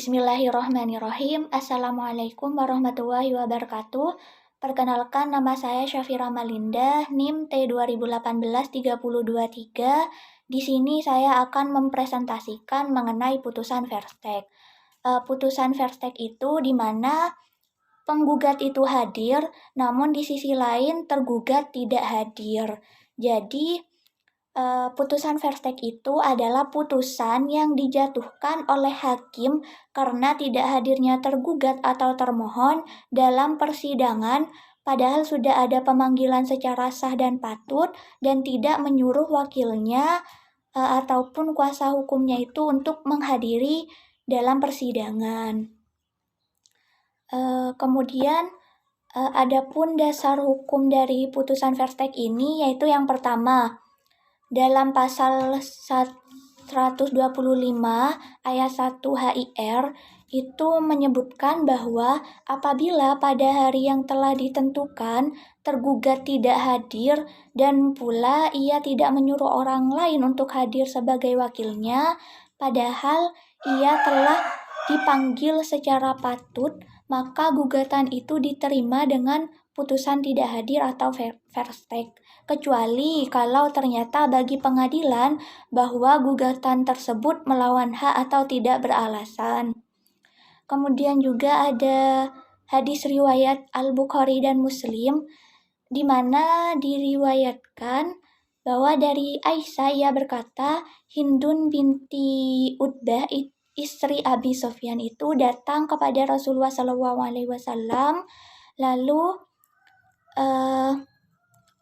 Bismillahirrahmanirrahim. Assalamualaikum warahmatullahi wabarakatuh. Perkenalkan, nama saya Syafira Malinda, NIM T2018-3023. Di sini saya akan mempresentasikan mengenai putusan Verstek. Putusan Verstek itu di mana penggugat itu hadir, namun di sisi lain tergugat tidak hadir. Jadi, putusan Verstek itu adalah putusan yang dijatuhkan oleh hakim karena tidak hadirnya tergugat atau termohon dalam persidangan, padahal sudah ada pemanggilan secara sah dan patut dan tidak menyuruh wakilnya ataupun kuasa hukumnya itu untuk menghadiri dalam persidangan. Kemudian adapun dasar hukum dari putusan Verstek ini yaitu yang pertama, dalam pasal 125 ayat 1 HIR itu menyebutkan bahwa apabila pada hari yang telah ditentukan tergugat tidak hadir dan pula ia tidak menyuruh orang lain untuk hadir sebagai wakilnya, padahal ia telah dipanggil secara patut, maka gugatan itu diterima dengan putusan tidak hadir atau Verstek. Kecuali kalau ternyata bagi pengadilan bahwa gugatan tersebut melawan hak atau tidak beralasan. Kemudian juga ada hadis riwayat Al-Bukhari dan Muslim, di mana diriwayatkan bahwa dari Aisyah ia berkata, Hindun binti Utbah istri Abi Sofyan itu datang kepada Rasulullah SAW,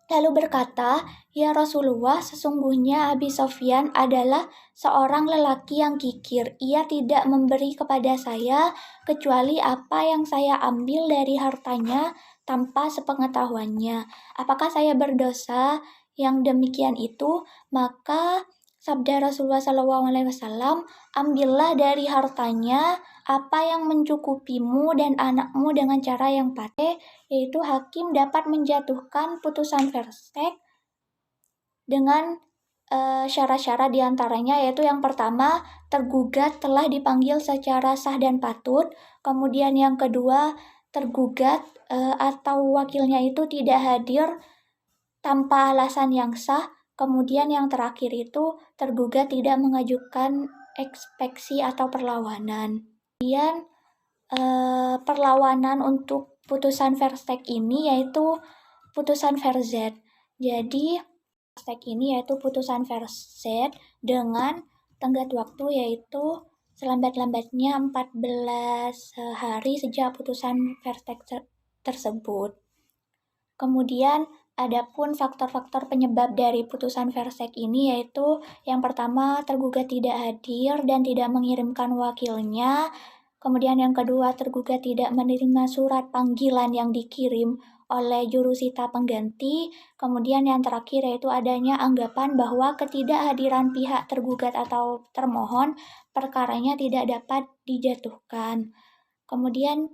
lalu berkata, "Ya Rasulullah, sesungguhnya Abi Sofyan adalah seorang lelaki yang kikir. Ia tidak memberi kepada saya kecuali apa yang saya ambil dari hartanya tanpa sepengetahuannya. Apakah saya berdosa yang demikian itu?" Maka sabda Rasulullah SAW, "Ambillah dari hartanya apa yang mencukupimu dan anakmu dengan cara yang patut," yaitu hakim dapat menjatuhkan putusan Verstek dengan syarat-syarat diantaranya, yaitu yang pertama, tergugat telah dipanggil secara sah dan patut. Kemudian yang kedua, tergugat atau wakilnya itu tidak hadir tanpa alasan yang sah. Kemudian yang terakhir itu tergugat tidak mengajukan ekspeksi atau perlawanan. Kemudian perlawanan untuk putusan Verstek ini yaitu putusan Verzet. Jadi Verstek ini yaitu putusan Verzet dengan tenggat waktu yaitu selambat-lambatnya 14 hari sejak putusan Verstek tersebut. Kemudian adapun faktor-faktor penyebab dari putusan Verstek ini yaitu yang pertama, tergugat tidak hadir dan tidak mengirimkan wakilnya. Kemudian yang kedua, tergugat tidak menerima surat panggilan yang dikirim oleh jurusita pengganti. Kemudian yang terakhir yaitu adanya anggapan bahwa ketidakhadiran pihak tergugat atau termohon perkaranya tidak dapat dijatuhkan. Kemudian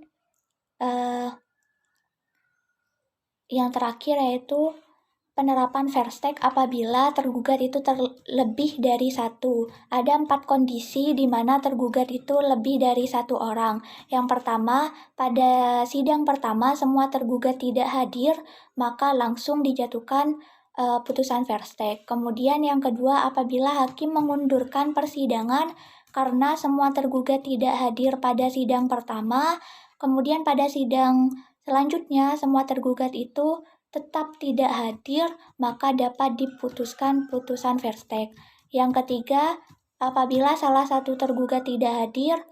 yang terakhir yaitu penerapan Verstek apabila tergugat itu lebih dari satu. Ada 4 kondisi di mana tergugat itu lebih dari satu orang. Yang pertama, pada sidang pertama semua tergugat tidak hadir, maka langsung dijatuhkan putusan Verstek. Kemudian yang kedua, apabila hakim mengundurkan persidangan karena semua tergugat tidak hadir pada sidang pertama, kemudian pada sidang selanjutnya semua tergugat itu tetap tidak hadir, maka dapat diputuskan putusan Verstek. Yang ketiga, apabila salah satu tergugat tidak hadir,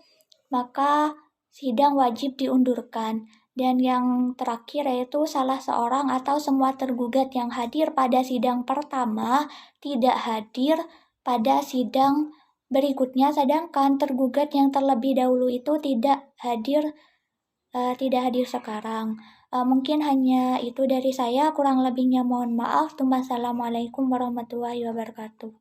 maka sidang wajib diundurkan. Dan yang terakhir yaitu salah seorang atau semua tergugat yang hadir pada sidang pertama tidak hadir pada sidang berikutnya, sedangkan tergugat yang terlebih dahulu itu tidak hadir sekarang. Mungkin hanya itu dari saya, kurang lebihnya mohon maaf. Wassalamualaikum warahmatullahi wabarakatuh.